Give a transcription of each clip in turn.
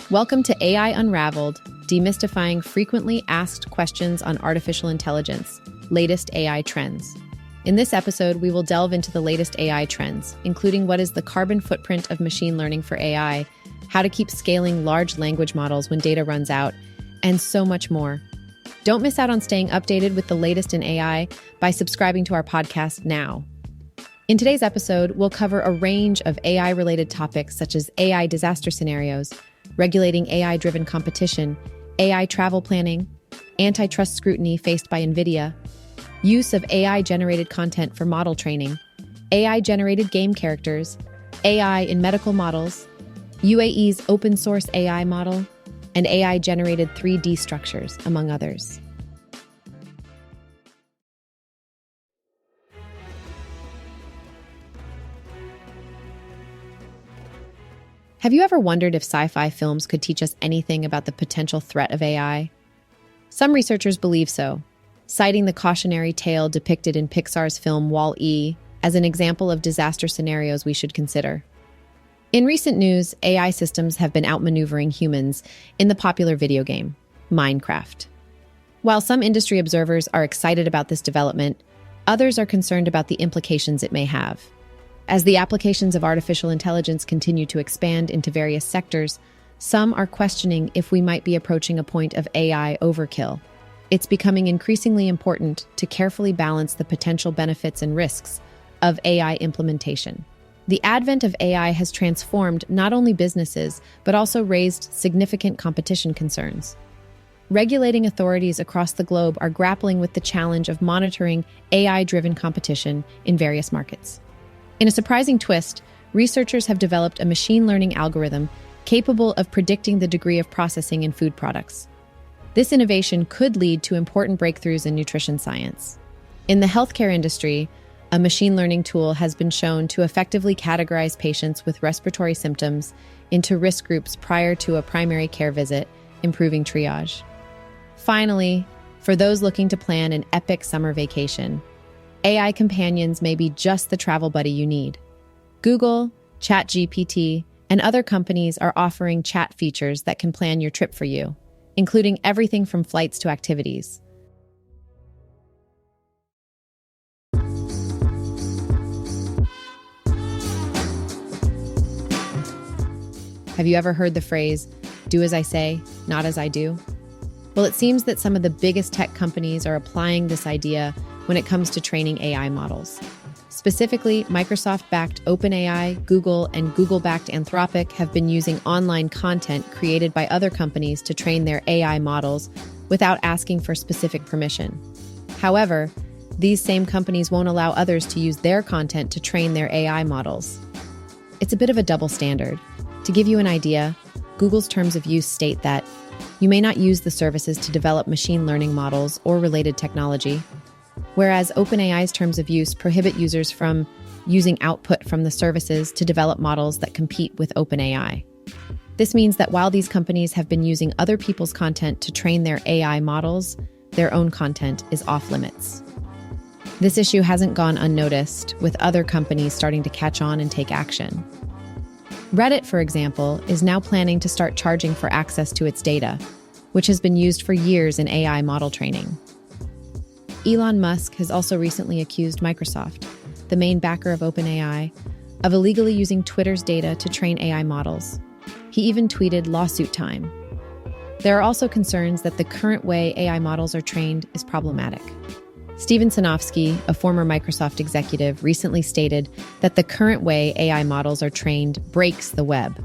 Welcome to AI Unraveled, demystifying frequently asked questions on artificial intelligence, latest AI trends. In this episode, we will delve into the latest AI trends, including what is the carbon footprint of machine learning for AI, how to keep scaling large language models when data runs out, and so much more. Don't miss out on staying updated with the latest in AI by subscribing to our podcast now. In today's episode, we'll cover a range of AI-related topics such as AI disaster scenarios, regulating AI-driven competition, AI travel planning, antitrust scrutiny faced by Nvidia, use of AI-generated content for model training, AI-generated game characters, AI in medical models, UAE's open-source AI model, and AI-generated 3D structures, among others. Have you ever wondered if sci-fi films could teach us anything about the potential threat of AI? Some researchers believe so, citing the cautionary tale depicted in Pixar's film Wall-E as an example of disaster scenarios we should consider. In recent news, AI systems have been outmaneuvering humans in the popular video game, Minecraft. While some industry observers are excited about this development, others are concerned about the implications it may have. As the applications of artificial intelligence continue to expand into various sectors, some are questioning if we might be approaching a point of AI overkill. It's becoming increasingly important to carefully balance the potential benefits and risks of AI implementation. The advent of AI has transformed not only businesses, but also raised significant competition concerns. Regulating authorities across the globe are grappling with the challenge of monitoring AI-driven competition in various markets. In a surprising twist, researchers have developed a machine learning algorithm capable of predicting the degree of processing in food products. This innovation could lead to important breakthroughs in nutrition science. In the healthcare industry, a machine learning tool has been shown to effectively categorize patients with respiratory symptoms into risk groups prior to a primary care visit, improving triage. Finally, for those looking to plan an epic summer vacation, AI companions may be just the travel buddy you need. Google, ChatGPT, and other companies are offering chat features that can plan your trip for you, including everything from flights to activities. Have you ever heard the phrase, "Do as I say, not as I do"? Well, it seems that some of the biggest tech companies are applying this idea when it comes to training AI models. Specifically, Microsoft-backed OpenAI, Google, and Google-backed Anthropic have been using online content created by other companies to train their AI models without asking for specific permission. However, these same companies won't allow others to use their content to train their AI models. It's a bit of a double standard. To give you an idea, Google's terms of use state that you may not use the services to develop machine learning models or related technology, whereas OpenAI's terms of use prohibit users from using output from the services to develop models that compete with OpenAI. This means that while these companies have been using other people's content to train their AI models, their own content is off limits. This issue hasn't gone unnoticed, with other companies starting to catch on and take action. Reddit, for example, is now planning to start charging for access to its data, which has been used for years in AI model training. Elon Musk has also recently accused Microsoft, the main backer of OpenAI, of illegally using Twitter's data to train AI models. He even tweeted lawsuit time. There are also concerns that the current way AI models are trained is problematic. Steven Sinofsky, a former Microsoft executive, recently stated that the current way AI models are trained breaks the web.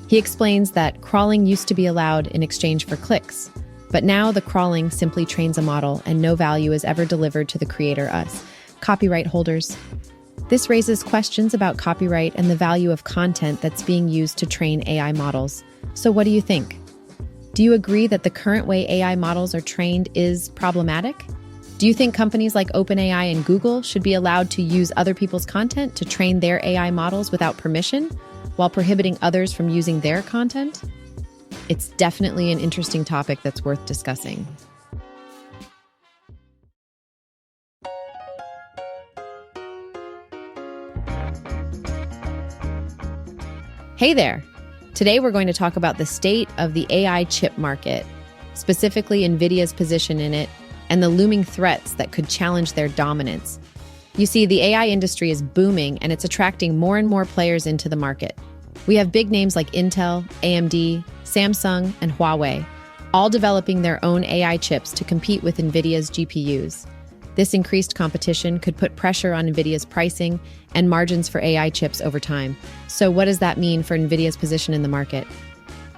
He explains that crawling used to be allowed in exchange for clicks, but now the crawling simply trains a model and no value is ever delivered to the creator, us, copyright holders. This raises questions about copyright and the value of content that's being used to train AI models. So what do you think? Do you agree that the current way AI models are trained is problematic? Do you think companies like OpenAI and Google should be allowed to use other people's content to train their AI models without permission, while prohibiting others from using their content? It's definitely an interesting topic that's worth discussing. Hey there! Today, we're going to talk about the state of the AI chip market, specifically Nvidia's position in it, and the looming threats that could challenge their dominance. You see, the AI industry is booming and it's attracting more and more players into the market. We have big names like Intel, AMD, Samsung, and Huawei, all developing their own AI chips to compete with Nvidia's GPUs. This increased competition could put pressure on Nvidia's pricing and margins for AI chips over time. So what does that mean for Nvidia's position in the market?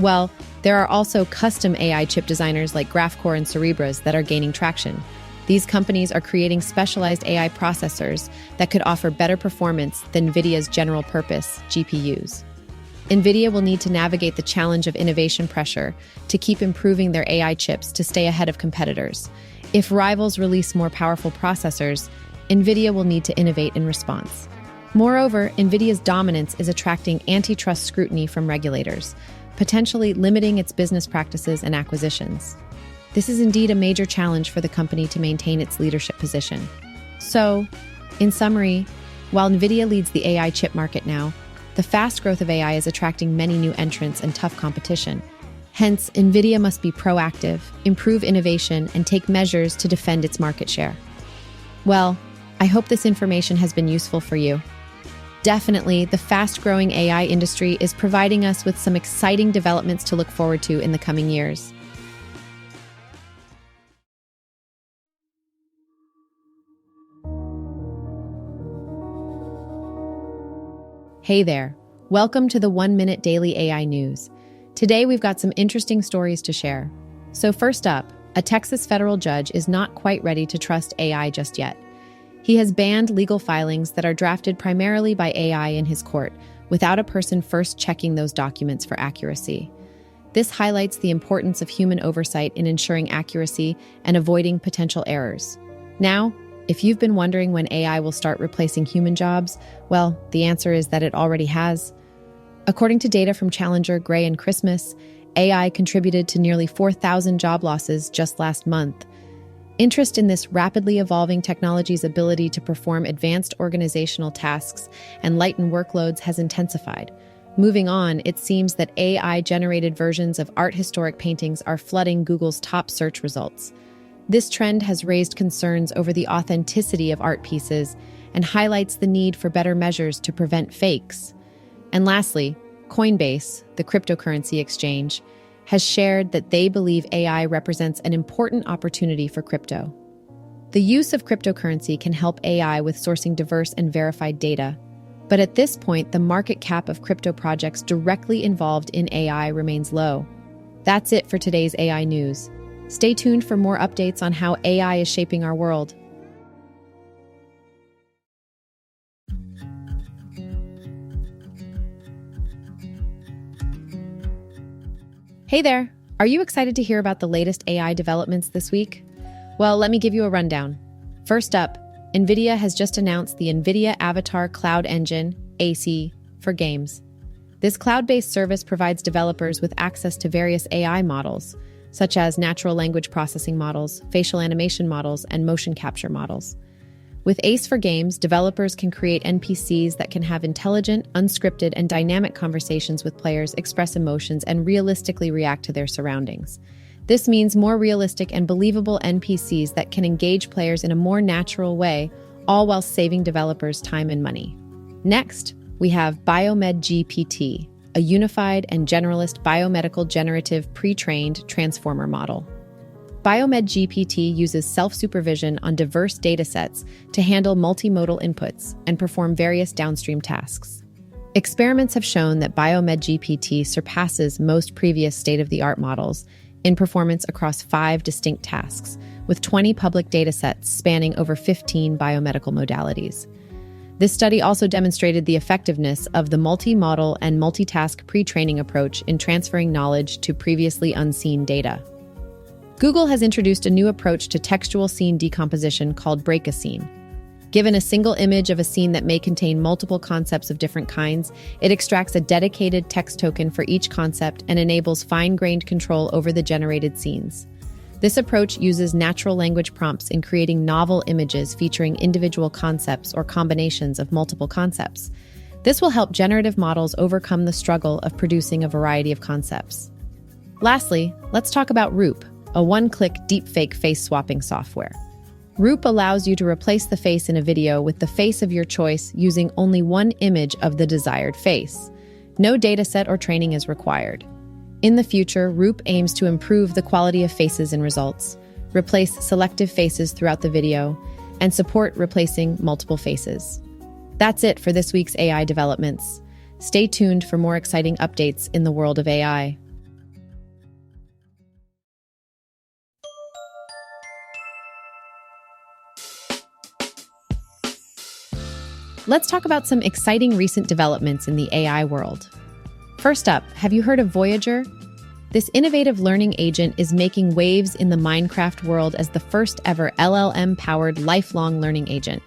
Well, there are also custom AI chip designers like Graphcore and Cerebras that are gaining traction. These companies are creating specialized AI processors that could offer better performance than Nvidia's general-purpose GPUs. Nvidia will need to navigate the challenge of innovation pressure to keep improving their AI chips to stay ahead of competitors. If rivals release more powerful processors, Nvidia will need to innovate in response. Moreover, Nvidia's dominance is attracting antitrust scrutiny from regulators, potentially limiting its business practices and acquisitions. This is indeed a major challenge for the company to maintain its leadership position. So, in summary, while Nvidia leads the AI chip market now, the fast growth of AI is attracting many new entrants and tough competition. Hence, Nvidia must be proactive, improve innovation, and take measures to defend its market share. Well, I hope this information has been useful for you. Definitely, the fast-growing AI industry is providing us with some exciting developments to look forward to in the coming years. Hey there, welcome to the 1-Minute Daily AI News. Today we've got some interesting stories to share. So first up, a Texas federal judge is not quite ready to trust AI just yet. He has banned legal filings that are drafted primarily by AI in his court, without a person first checking those documents for accuracy. This highlights the importance of human oversight in ensuring accuracy and avoiding potential errors. Now, if you've been wondering when AI will start replacing human jobs, well, the answer is that it already has. According to data from Challenger, Gray, and Christmas, AI contributed to nearly 4,000 job losses just last month. Interest in this rapidly evolving technology's ability to perform advanced organizational tasks and lighten workloads has intensified. Moving on, it seems that AI-generated versions of art historic paintings are flooding Google's top search results. This trend has raised concerns over the authenticity of art pieces and highlights the need for better measures to prevent fakes. And lastly, Coinbase, the cryptocurrency exchange, has shared that they believe AI represents an important opportunity for crypto. The use of cryptocurrency can help AI with sourcing diverse and verified data, but at this point, the market cap of crypto projects directly involved in AI remains low. That's it for today's AI news. Stay tuned for more updates on how AI is shaping our world. Hey there! Are you excited to hear about the latest AI developments this week? Well, let me give you a rundown. First up, Nvidia has just announced the Nvidia Avatar Cloud Engine, AC, for games. This cloud-based service provides developers with access to various AI models, such as natural language processing models, facial animation models, and motion capture models. With ACE for Games, developers can create NPCs that can have intelligent, unscripted, and dynamic conversations with players, express emotions, and realistically react to their surroundings. This means more realistic and believable NPCs that can engage players in a more natural way, all while saving developers time and money. Next, we have BiomedGPT, a unified and generalist biomedical generative pre-trained transformer model. BiomedGPT uses self-supervision on diverse datasets to handle multimodal inputs and perform various downstream tasks. Experiments have shown that BiomedGPT surpasses most previous state-of-the-art models in performance across 5 distinct tasks, with 20 public datasets spanning over 15 biomedical modalities. This study also demonstrated the effectiveness of the multi-model and multitask pre-training approach in transferring knowledge to previously unseen data. Google has introduced a new approach to textual scene decomposition called Break a Scene. Given a single image of a scene that may contain multiple concepts of different kinds, it extracts a dedicated text token for each concept and enables fine-grained control over the generated scenes. This approach uses natural language prompts in creating novel images featuring individual concepts or combinations of multiple concepts. This will help generative models overcome the struggle of producing a variety of concepts. Lastly, let's talk about Roop, a one-click deepfake face swapping software. Roop allows you to replace the face in a video with the face of your choice using only one image of the desired face. No dataset or training is required. In the future, Roop aims to improve the quality of faces in results, replace selective faces throughout the video, and support replacing multiple faces. That's it for this week's AI developments. Stay tuned for more exciting updates in the world of AI. Let's talk about some exciting recent developments in the AI world. First up, have you heard of Voyager? This innovative learning agent is making waves in the Minecraft world as the first ever LLM-powered lifelong learning agent.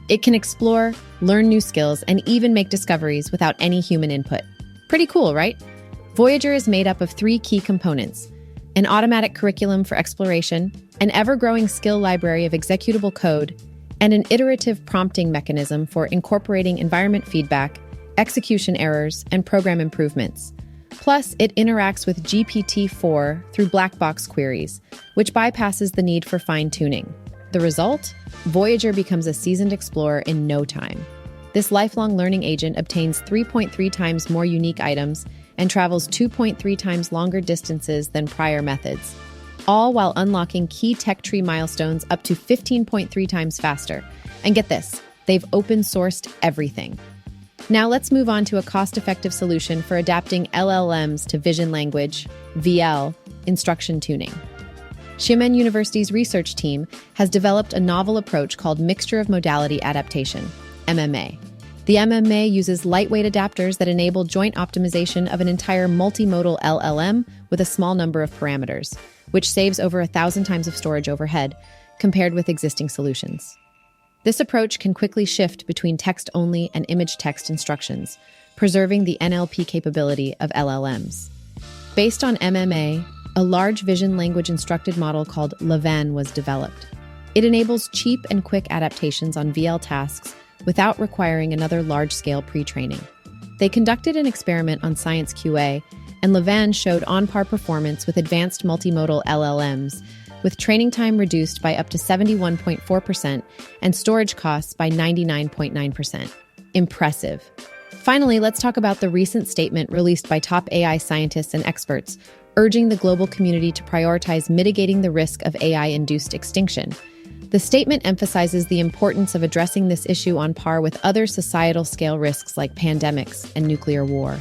It can explore, learn new skills, and even make discoveries without any human input. Pretty cool, right? Voyager is made up of 3 key components: an automatic curriculum for exploration, an ever-growing skill library of executable code, and an iterative prompting mechanism for incorporating environment feedback, execution errors, and program improvements. Plus, it interacts with GPT-4 through black box queries, which bypasses the need for fine-tuning. The result? Voyager becomes a seasoned explorer in no time. This lifelong learning agent obtains 3.3 times more unique items and travels 2.3 times longer distances than prior methods, all while unlocking key tech tree milestones up to 15.3 times faster. And get this, they've open-sourced everything. Now let's move on to a cost-effective solution for adapting LLMs to vision language, VL, instruction tuning. Xiamen University's research team has developed a novel approach called Mixture of Modality Adaptation, MMA. The MMA uses lightweight adapters that enable joint optimization of an entire multimodal LLM with a small number of parameters, which saves over 1,000 times of storage overhead compared with existing solutions. This approach can quickly shift between text-only and image-text instructions, preserving the NLP capability of LLMs. Based on MMA, a large vision language instructed model called Levan was developed. It enables cheap and quick adaptations on VL tasks without requiring another large-scale pre-training. They conducted an experiment on Science QA, and Levan showed on-par performance with advanced multimodal LLMs, with training time reduced by up to 71.4% and storage costs by 99.9%. Impressive. Finally, let's talk about the recent statement released by top AI scientists and experts, urging the global community to prioritize mitigating the risk of AI-induced extinction. The statement emphasizes the importance of addressing this issue on par with other societal-scale risks like pandemics and nuclear war.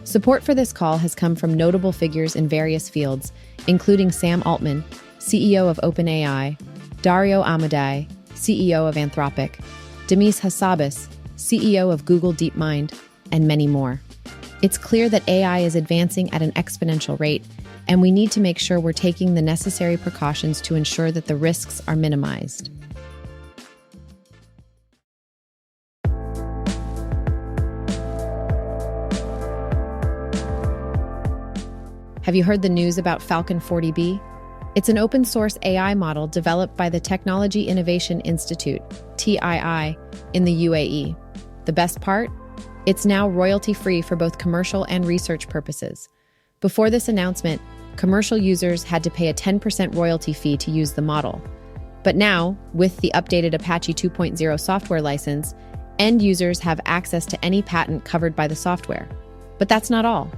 Support for this call has come from notable figures in various fields, including Sam Altman, CEO of OpenAI, Dario Amodei, CEO of Anthropic, Demis Hassabis, CEO of Google DeepMind, and many more. It's clear that AI is advancing at an exponential rate, and we need to make sure we're taking the necessary precautions to ensure that the risks are minimized. Have you heard the news about Falcon 40B? It's an open-source AI model developed by the Technology Innovation Institute, TII, in the UAE. The best part? It's now royalty-free for both commercial and research purposes. Before this announcement, commercial users had to pay a 10% royalty fee to use the model. But now, with the updated Apache 2.0 software license, end users have access to any patent covered by the software. But that's not all.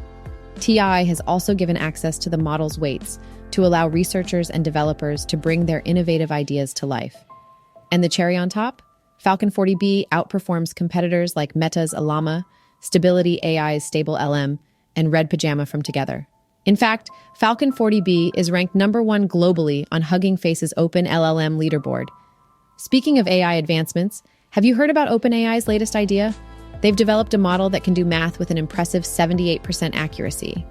TI has also given access to the model's weights to allow researchers and developers to bring their innovative ideas to life. And the cherry on top? Falcon 40B outperforms competitors like Meta's Llama, Stability AI's Stable LM, and Red Pajama from Together. In fact, Falcon 40B is ranked #1 globally on Hugging Face's Open LLM leaderboard. Speaking of AI advancements, have you heard about OpenAI's latest idea? They've developed a model that can do math with an impressive 78% accuracy.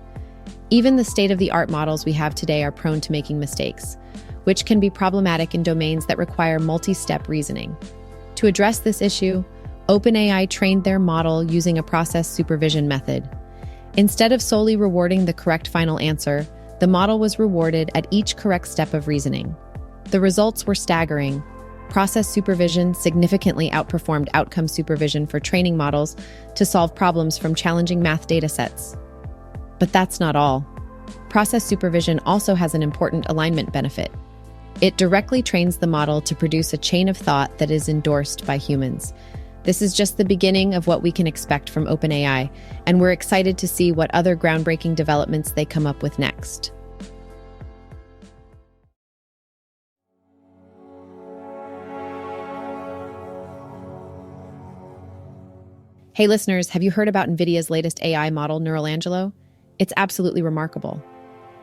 Even the state-of-the-art models we have today are prone to making mistakes, which can be problematic in domains that require multi-step reasoning. To address this issue, OpenAI trained their model using a process supervision method. Instead of solely rewarding the correct final answer, the model was rewarded at each correct step of reasoning. The results were staggering. process supervision significantly outperformed outcome supervision for training models to solve problems from challenging math datasets. But that's not all. Process supervision also has an important alignment benefit. It directly trains the model to produce a chain of thought that is endorsed by humans. This is just the beginning of what we can expect from OpenAI, and we're excited to see what other groundbreaking developments they come up with next. Hey listeners, have you heard about Nvidia's latest AI model, NeuralAngelo? It's absolutely remarkable.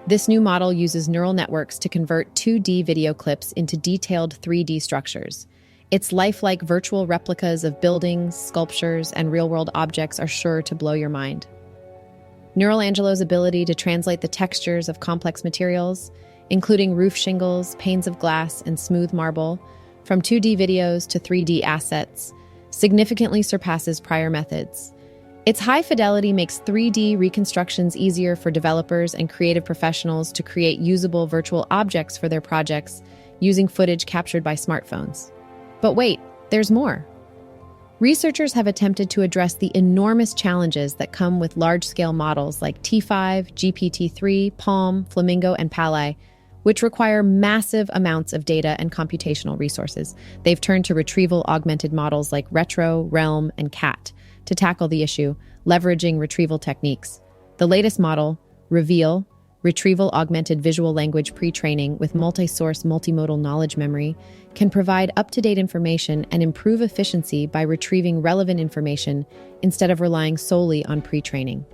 This new model uses neural networks to convert 2D video clips into detailed 3D structures. Its lifelike virtual replicas of buildings, sculptures, and real-world objects are sure to blow your mind. NeuralAngelo's ability to translate the textures of complex materials, including roof shingles, panes of glass, and smooth marble, from 2D videos to 3D assets, significantly surpasses prior methods. Its high fidelity makes 3D reconstructions easier for developers and creative professionals to create usable virtual objects for their projects using footage captured by smartphones. But wait, there's more. Researchers have attempted to address the enormous challenges that come with large-scale models like T5, GPT-3, Palm, Flamingo, and Pali, which require massive amounts of data and computational resources. They've turned to retrieval-augmented models like Retro, Realm, and Cat to tackle the issue, leveraging retrieval techniques. The latest model, Reveal, Retrieval-Augmented Visual Language Pre-Training with Multi-Source Multimodal Knowledge Memory, can provide up-to-date information and improve efficiency by retrieving relevant information instead of relying solely on pre-training.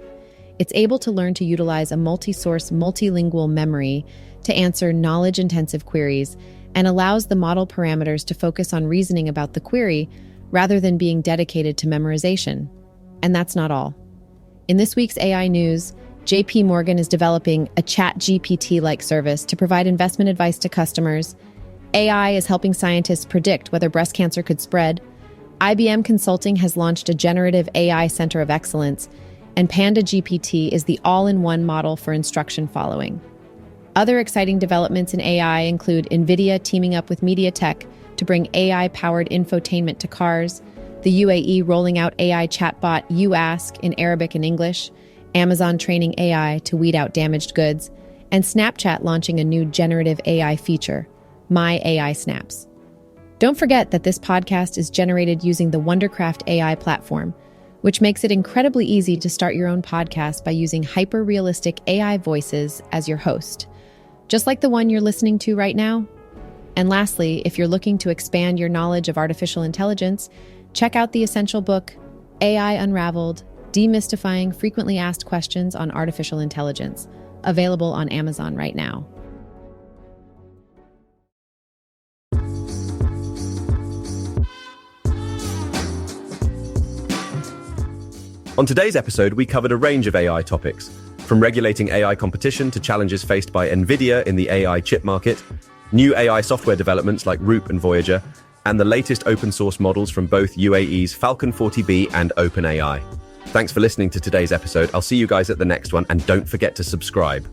It's able to learn to utilize a multi-source multilingual memory to answer knowledge-intensive queries and allows the model parameters to focus on reasoning about the query rather than being dedicated to memorization. And that's not all. In this week's AI news, JP Morgan is developing a ChatGPT-like service to provide investment advice to customers. AI is helping scientists predict whether breast cancer could spread. IBM Consulting has launched a generative AI center of excellence, and Panda GPT is the all-in-one model for instruction following. Other exciting developments in AI include Nvidia teaming up with MediaTek to bring AI-powered infotainment to cars, the UAE rolling out AI chatbot You Ask in Arabic and English, Amazon training AI to weed out damaged goods, and Snapchat launching a new generative AI feature, My AI Snaps. Don't forget that this podcast is generated using the Wondercraft AI platform, which makes it incredibly easy to start your own podcast by using hyper-realistic AI voices as your host, just like the one you're listening to right now. And lastly, if you're looking to expand your knowledge of artificial intelligence, check out the essential book, AI Unraveled, Demystifying Frequently Asked Questions on Artificial Intelligence, available on Amazon right now. On today's episode, we covered a range of AI topics, from regulating AI competition to challenges faced by Nvidia in the AI chip market, new AI software developments like Roop and Voyager, and the latest open source models from both UAE's Falcon 40B and OpenAI. Thanks for listening to today's episode. I'll see you guys at the next one, and don't forget to subscribe.